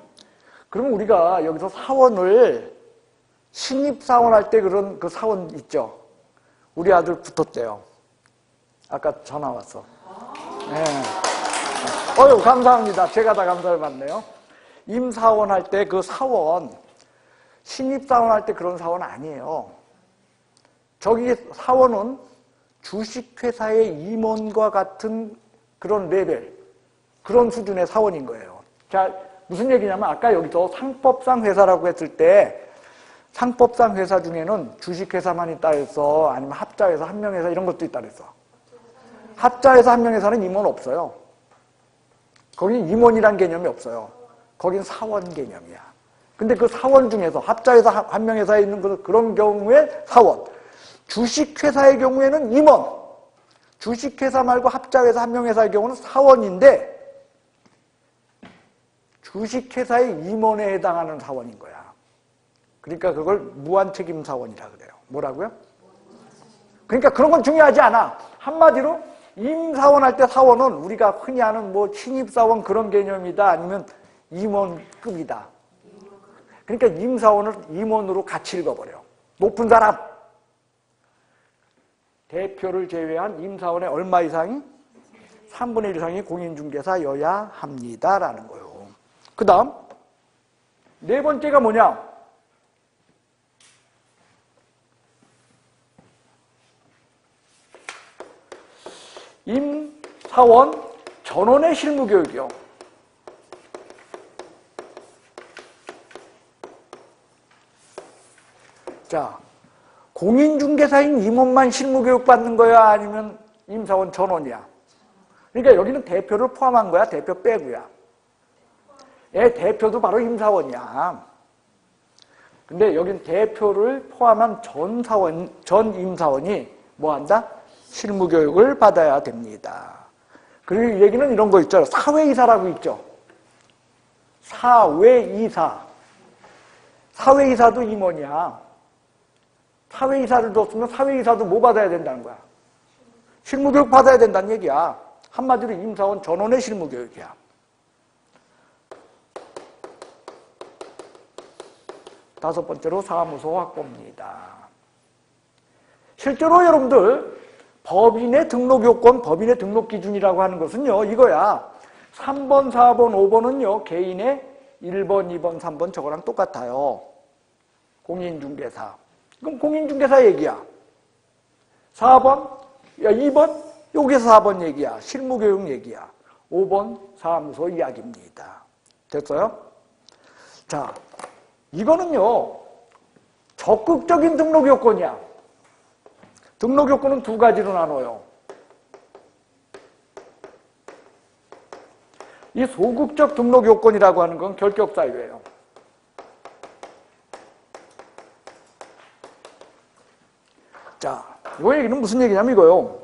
그러면 우리가 여기서 사원을 신입사원 할 때 그런 그 사원 있죠? 우리 아들 붙었대요. 아까 전화 왔어. 네. 어휴, 감사합니다. 제가 다 감사를 받네요. 임사원 할 때 그 사원, 신입사원 할 때 그런 사원 아니에요. 저기 사원은 주식회사의 임원과 같은 그런 레벨, 그런 수준의 사원인 거예요. 자, 무슨 얘기냐면 아까 여기서 상법상 회사라고 했을 때 상법상 회사 중에는 주식회사만 있다 해서, 아니면 합자회사, 한명회사 이런 것도 있다 그랬어. 합자회사, 한명회사는 임원 없어요. 거긴 임원이란 개념이 없어요. 거긴 사원 개념이야. 근데 그 사원 중에서 합자회사, 한명회사에 있는 그런 경우에 사원, 주식회사의 경우에는 임원, 주식회사 말고 합자회사, 한명회사의 경우는 사원인데 주식회사의 임원에 해당하는 사원인 거야. 그러니까 그걸 무한책임사원이라 그래요. 뭐라고요? 그러니까 그런 건 중요하지 않아. 한마디로 임사원 할 때 사원은 우리가 흔히 아는 뭐 신입사원 그런 개념이다, 아니면 임원급이다. 그러니까 임사원을 임원으로 같이 읽어버려. 높은 사람. 대표를 제외한 임사원의 얼마 이상이? 3분의 1 이상이 공인중개사여야 합니다라는 거예요. 그 다음 네 번째가 뭐냐? 임사원 전원의 실무교육이요. 자, 공인중개사인 임원만 실무교육 받는 거야? 아니면 임사원 전원이야? 그러니까 여기는 대표를 포함한 거야? 대표 빼고야? 예, 대표도 바로 임사원이야. 근데 여긴 대표를 포함한 전 임사원이 뭐 한다? 실무교육을 받아야 됩니다. 그리고 이 얘기는 이런 거 있죠. 사회이사라고 있죠. 사회이사. 사회이사도 임원이야. 사회이사를 뒀으면 사회이사도 뭐 받아야 된다는 거야? 실무교육 받아야 된다는 얘기야. 한마디로 임사원 전원의 실무교육이야. 다섯 번째로 사무소 확보입니다. 실제로 여러분들 법인의 등록 요건, 법인의 등록 기준이라고 하는 것은요, 이거야. 3번, 4번, 5번은요, 개인의 1번, 2번, 3번 저거랑 똑같아요. 공인중개사. 그럼 공인중개사 얘기야. 4번, 2번, 여기서 4번 얘기야. 실무교육 얘기야. 5번, 사무소 이야기입니다. 됐어요? 자, 이거는요, 적극적인 등록 요건이야. 등록 요건은 두 가지로 나눠요. 이 소극적 등록 요건이라고 하는 건 결격 사유예요. 자, 이 얘기는 무슨 얘기냐면 이거요.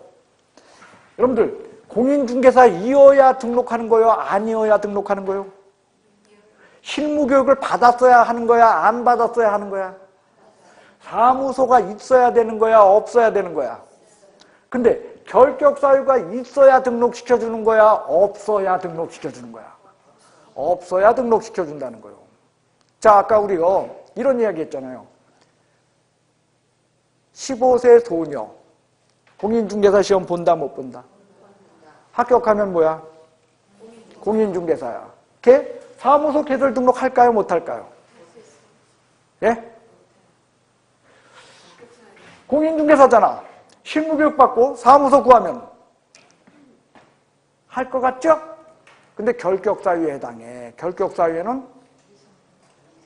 여러분들, 공인중개사이어야 등록하는 거예요? 아니어야 등록하는 거예요? 실무교육을 받았어야 하는 거야? 안 받았어야 하는 거야? 사무소가 있어야 되는 거야? 없어야 되는 거야? 근데 결격사유가 있어야 등록시켜주는 거야? 없어야 등록시켜주는 거야? 없어야 등록시켜준다는 거예요. 자, 아까 우리가 이런 이야기 했잖아요. 15세 소녀 공인중개사 시험 본다 못 본다? 합격하면 뭐야? 공인중개사야. 걔 사무소 개설 등록할까요 못할까요? 예? 공인중개사잖아. 실무교육 받고 사무소 구하면 할 것 같죠? 근데 결격사유에 해당해. 결격사유에는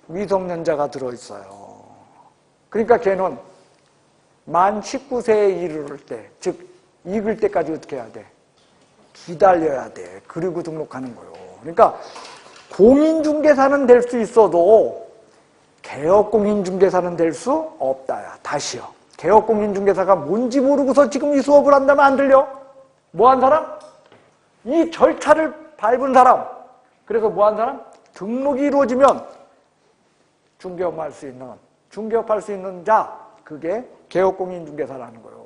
미성년자가 들어있어요. 그러니까 걔는 만 19세에 이르를 때, 즉 익을 때까지 어떻게 해야 돼? 기다려야 돼. 그리고 등록하는 거예요. 그러니까 공인중개사는 될 수 있어도 개업공인중개사는 될 수 없다야. 다시요. 개업공인중개사가 뭔지 모르고서 지금 이 수업을 한다면 안 들려? 뭐 한 사람? 이 절차를 밟은 사람. 그래서 뭐 한 사람? 등록이 이루어지면 중개업할 수 있는 자, 그게 개업공인중개사라는 거예요.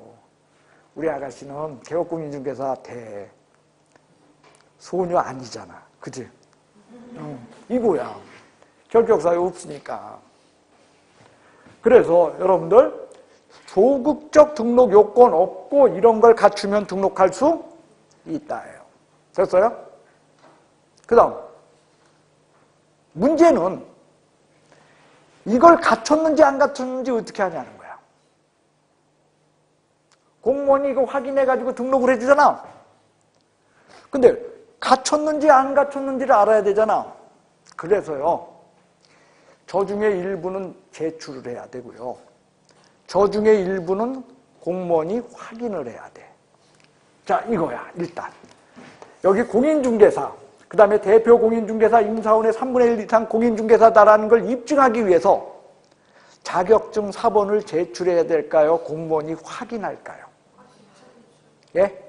우리 아가씨는 개업공인중개사 소녀 아니잖아. 그지? 이거야. 결격사유 없으니까. 그래서 여러분들 소극적 등록 요건 없고 이런 걸 갖추면 등록할 수 있다예요. 됐어요? 그 다음 문제는 이걸 갖췄는지 안 갖췄는지 어떻게 하냐는 거야. 공무원이 이거 확인해가지고 등록을 해주잖아. 근데 갖췄는지 안 갖췄는지를 알아야 되잖아. 그래서요. 저 중에 일부는 제출을 해야 되고요. 저 중에 일부는 공무원이 확인을 해야 돼. 자, 이거야. 일단 여기 공인중개사, 그 다음에 대표 공인중개사 임사원의 3분의 1 이상 공인중개사다라는 걸 입증하기 위해서 자격증 사본을 제출해야 될까요? 공무원이 확인할까요? 예?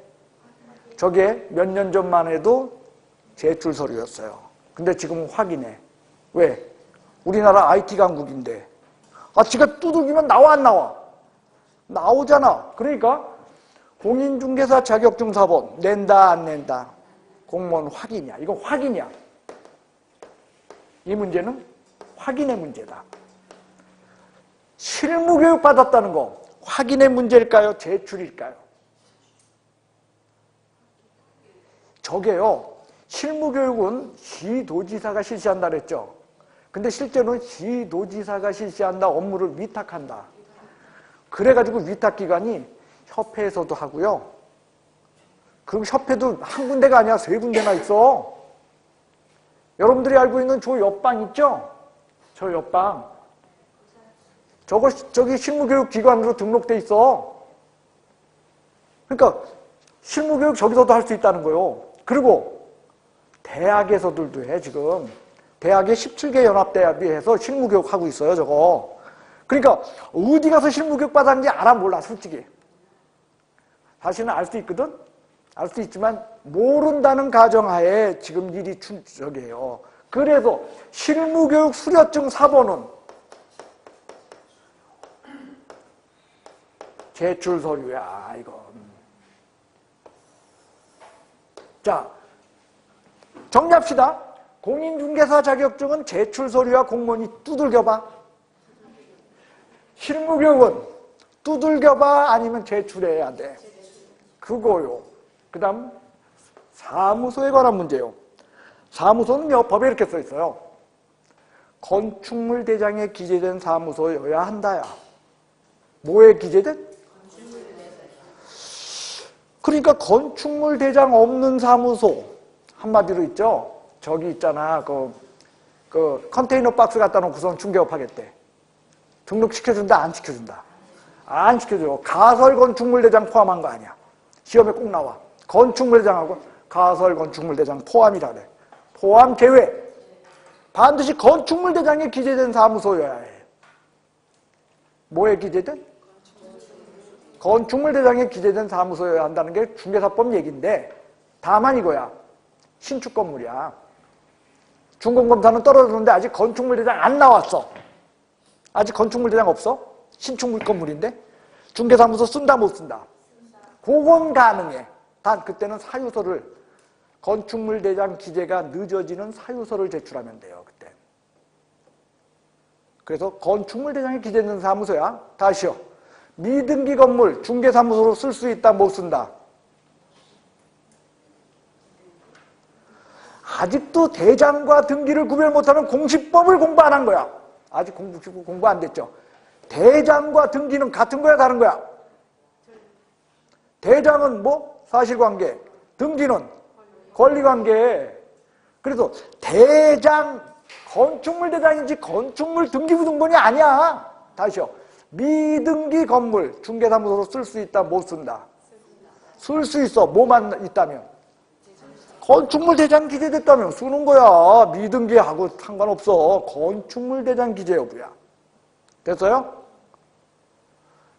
저게 몇 년 전만 해도 제출 서류였어요. 근데 지금은 확인해. 왜? 우리나라 IT 강국인데. 지가 두들기면 나와 안 나와? 나오잖아. 그러니까 공인중개사 자격증 사본 낸다 안 낸다? 공무원 확인이야. 이건 확인이야. 이 문제는 확인의 문제다. 실무교육 받았다는 거 확인의 문제일까요? 제출일까요? 저게요. 실무교육은 시도지사가 실시한다 그랬죠. 근데 실제로는 시도지사가 실시한다. 업무를 위탁한다. 그래가지고 위탁기관이 협회에서도 하고요. 그리고 협회도 한 군데가 아니야. 3군데나 있어. 여러분들이 알고 있는 저 옆방 있죠? 저 옆방. 저기 실무교육기관으로 등록돼 있어. 그러니까 실무교육 저기서도 할 수 있다는 거예요. 그리고 대학에서들도 해, 지금. 대학의 17개 연합대학이 해서 실무교육 하고 있어요, 저거. 그러니까 어디 가서 실무교육 받았는지 알아 몰라, 솔직히. 사실은 알 수 있거든? 알 수 있지만 모른다는 가정하에 지금 일이 저기예요. 그래서 실무교육 수료증 사본은 제출 서류야, 이건. 자, 정리합시다. 공인중개사 자격증은 제출 서류와 공무원이 두들겨봐. 실무교육은 두들겨봐 아니면 제출해야 돼. 그거요. 그 다음 사무소에 관한 문제요. 사무소는요, 법에 이렇게 써 있어요. 건축물 대장에 기재된 사무소여야 한다야. 뭐에 기재된? 그러니까 건축물 대장 없는 사무소, 한마디로 있죠. 저기 있잖아, 그 컨테이너 박스 갖다 놓고선 중개업 하겠대. 등록시켜준다, 안 시켜준다? 안 시켜줘. 가설 건축물 대장 포함한 거 아니야. 시험에 꼭 나와. 건축물 대장하고 가설 건축물 대장 포함이라 그래. 포함 제외. 반드시 건축물 대장에 기재된 사무소여야 해. 뭐에 기재된? 건축물 대장에 기재된 사무소여야 한다는 게 중개사법 얘기인데, 다만 이거야. 신축 건물이야. 준공검사는 떨어졌는데 아직 건축물 대장 안 나왔어. 아직 건축물 대장 없어? 신축 건물인데? 중개사무소 쓴다 못 쓴다? 그건 가능해. 단 그때는 사유서를, 건축물 대장 기재가 늦어지는 사유서를 제출하면 돼요. 그때. 그래서 건축물 대장에 기재된 사무소야. 다시요. 미등기 건물 중개사무소로 쓸 수 있다 못 쓴다? 아직도 대장과 등기를 구별 못하면 공시법을 공부 안 한 거야. 아직 공부 안 됐죠. 대장과 등기는 같은 거야 다른 거야? 대장은 뭐? 사실관계. 등기는 권리관계. 그래서 대장, 건축물 대장인지 건축물 등기부등본이 아니야. 다시요. 미등기 건물 중개사무소로 쓸 수 있다 못 쓴다? 쓸 수 있어. 뭐만 있다면? 건축물 대장 기재됐다면 쓰는 거야. 미등기하고 상관없어. 건축물 대장 기재 여부야. 됐어요?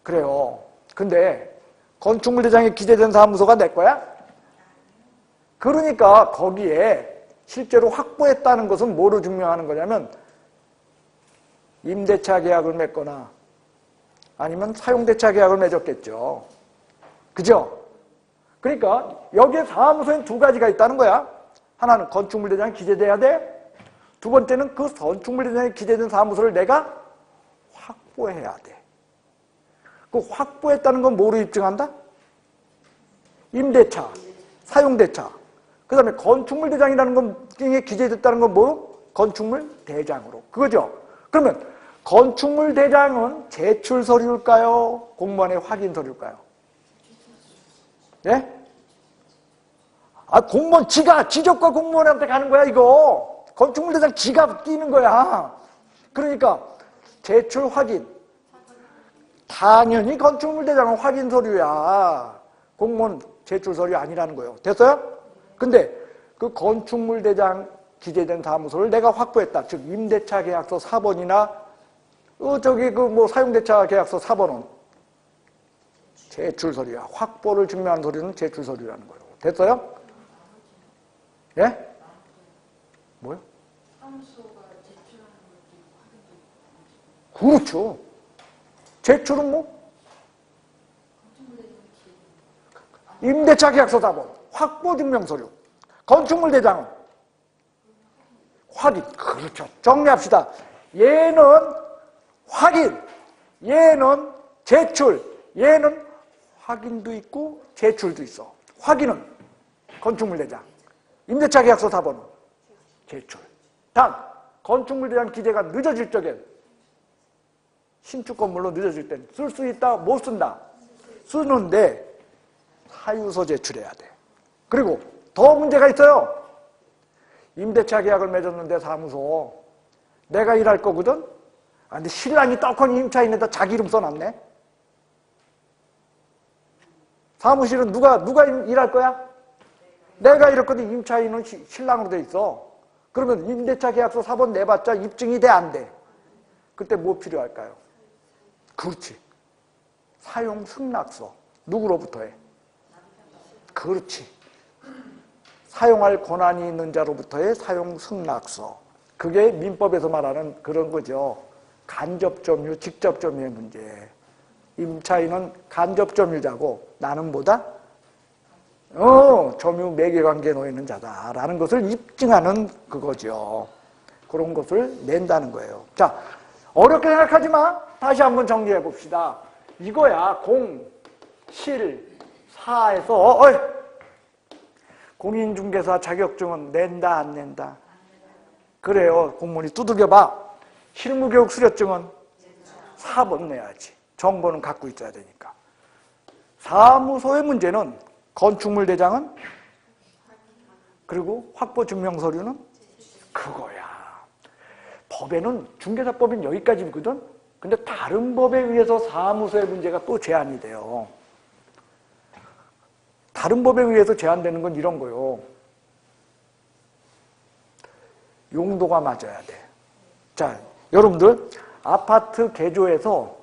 그래요. 근데 건축물 대장에 기재된 사무소가 내 거야? 그러니까 거기에 실제로 확보했다는 것은 뭐로 증명하는 거냐면 임대차 계약을 맺거나 아니면 사용대차 계약을 맺었겠죠. 그죠? 그러니까 여기에 사무소엔 두 가지가 있다는 거야. 하나는 건축물 대장에 기재돼야 돼. 두 번째는 그 건축물 대장에 기재된 사무소를 내가 확보해야 돼. 그 확보했다는 건 뭐로 입증한다? 임대차, 사용대차. 그 다음에 건축물 대장이라는 건 중에 기재됐다는 건 뭐로? 건축물 대장으로. 그거죠? 그러면 건축물 대장은 제출 서류일까요? 공무원의 확인 서류일까요? 예? 아, 공무원 지적과 공무원한테 가는 거야, 이거. 건축물 대장 지가 끼는 거야. 그러니까 제출 확인. 당연히 건축물 대장은 확인 서류야. 공무원 제출 서류 아니라는 거예요. 됐어요? 근데 그 건축물 대장 기재된 사무소를 내가 확보했다. 즉 임대차 계약서 4번이나 사용대차 계약서 4번은 제출 서류야. 확보를 증명하는 서류는 제출 서류라는 거예요. 됐어요? 예? 뭐요? 사무소가 제출하는 것도 확인도 그렇죠. 제출은 뭐? 임대차 계약서 4번. 확보 증명 서류. 건축물 대장은 확인. 그렇죠. 정리합시다. 얘는 확인. 얘는 제출. 얘는 확인도 있고 제출도 있어. 확인은 건축물 대장. 임대차 계약서 4번은 제출. 단 건축물 대장 기재가 늦어질 적엔 신축 건물로 늦어질 땐 쓸 수 있다 못 쓴다? 쓰는데 사유서 제출해야 돼. 그리고 더 문제가 있어요. 임대차 계약을 맺었는데 사무소 내가 일할 거거든? 근데 신랑이 떡하니 임차인에다 자기 이름 써놨네? 사무실은 누가 일할 거야? 내가 이랬거든. 임차인은 신랑으로 돼 있어. 그러면 임대차 계약서 4번 내봤자 입증이 돼 안 돼? 그때 뭐 필요할까요? 그렇지. 사용 승낙서. 누구로부터 해? 그렇지. 사용할 권한이 있는 자로부터의 사용 승낙서. 그게 민법에서 말하는 그런 거죠. 간접점유, 직접점유의 문제. 임차인은 간접점유자고 나는 뭐다? 점유 매개관계에 놓이는 자다라는 것을 입증하는 그거죠. 그런 것을 낸다는 거예요. 자, 어렵게 생각하지 마. 다시 한번 정리해 봅시다. 이거야. 공, 실, 사에서 공인중개사 자격증은 낸다 안 낸다? 그래요. 공무원이 두들겨봐. 실무교육 수료증은 4번 내야지. 정보는 갖고 있어야 되니까. 사무소의 문제는 건축물 대장은 그리고 확보 증명서류는 그거야. 법에는 중개사법은 여기까지거든. 근데 다른 법에 의해서 사무소의 문제가 또 제한이 돼요. 다른 법에 의해서 제한되는 건 이런 거요. 용도가 맞아야 돼. 자, 여러분들 아파트 개조해서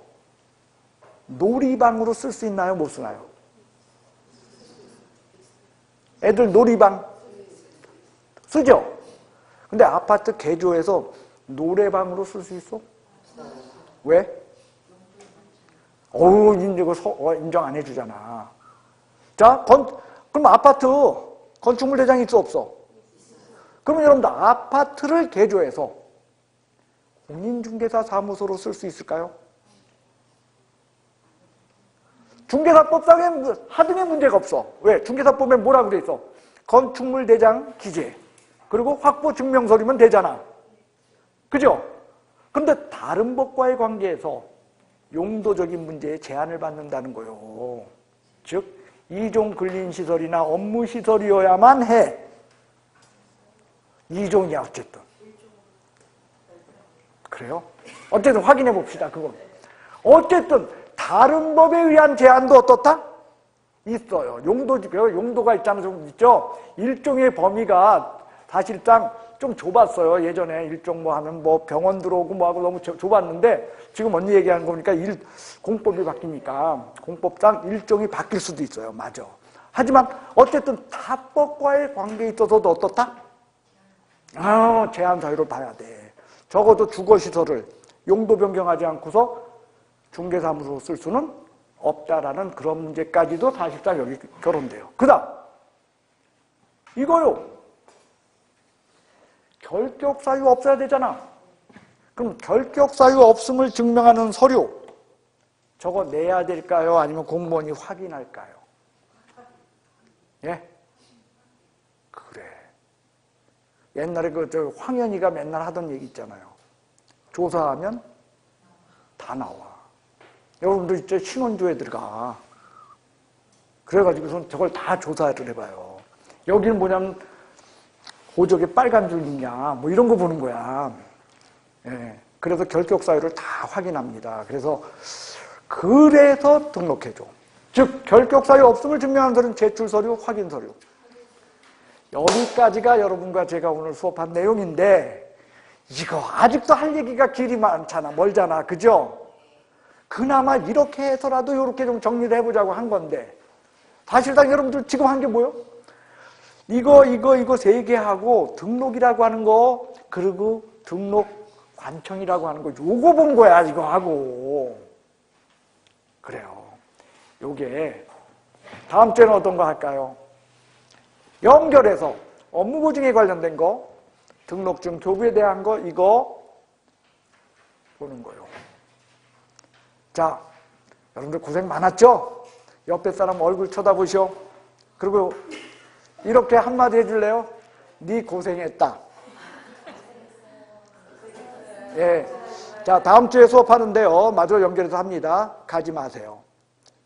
놀이방으로 쓸 수 있나요? 못 쓰나요? 애들 놀이방 쓰죠? 근데 아파트 개조해서 노래방으로 쓸 수 있어? 왜? 인정 안 해주잖아. 자, 그럼 아파트 건축물 대장 있어 없어? 그러면 여러분들 아파트를 개조해서 공인중개사 사무소로 쓸 수 있을까요? 중개사법상에 하등의 문제가 없어. 왜? 중개사법에 뭐라고 돼 있어? 건축물 대장 기재 그리고 확보 증명서류면 되잖아. 그죠? 근데 다른 법과의 관계에서 용도적인 문제에 제한을 받는다는 거예요. 즉 이종 근린시설이나 업무시설이어야만 해. 이종이야 어쨌든. 그래요? 어쨌든 확인해 봅시다. 그건. 어쨌든 다른 법에 의한 제한도 어떻다? 있어요. 용도가 있잖아요. 좀 있죠? 일종의 범위가 사실상 좀 좁았어요. 예전에 일종 뭐 하면 뭐 병원 들어오고 뭐 하고 너무 좁았는데 지금 언니 얘기하는 거니까 공법이 바뀌니까 공법상 일종이 바뀔 수도 있어요. 맞아. 하지만 어쨌든 타법과의 관계에 있어서도 어떻다? 제한 사유를 봐야 돼. 적어도 주거시설을 용도 변경하지 않고서 중개사무소로 쓸 수는 없다라는 그런 문제까지도 사실상 여기 결혼돼요. 그 다음 이거요. 결격사유 없어야 되잖아. 그럼 결격사유 없음을 증명하는 서류 저거 내야 될까요? 아니면 공무원이 확인할까요? 예? 그래. 옛날에 황현희가 맨날 하던 얘기 있잖아요. 조사하면 다 나와. 여러분들 이제 신혼조에 들어가. 그래가지고선 저걸 다 조사를 해봐요. 여기는 뭐냐면 호적에 빨간 줄 있냐 뭐 이런 거 보는 거야. 예. 그래서 결격사유를 다 확인합니다. 그래서 등록해줘. 즉 결격사유 없음을 증명하는 서류는 제출서류, 확인서류. 여기까지가 여러분과 제가 오늘 수업한 내용인데 이거 아직도 할 얘기가 길이 많잖아. 멀잖아. 그죠? 그나마 이렇게 해서라도 이렇게 좀 정리를 해보자고 한 건데 사실상 여러분들 지금 한 게 뭐예요? 이거 세 개 하고 등록이라고 하는 거 그리고 등록 관청이라고 하는 거 요거 본 거야. 이거 하고. 그래요. 요게 다음 주에는 어떤 거 할까요? 연결해서 업무보증에 관련된 거 등록증 교부에 대한 거 이거 보는 거예요. 자, 여러분들 고생 많았죠? 옆에 사람 얼굴 쳐다보시오. 그리고 이렇게 한마디 해줄래요? 네 고생했다. 예. 자, 다음 주에 수업하는데요. 마저 연결해서 합니다. 가지 마세요.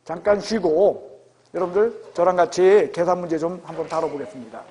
잠깐 쉬고 여러분들 저랑 같이 계산 문제 좀 한번 다뤄보겠습니다.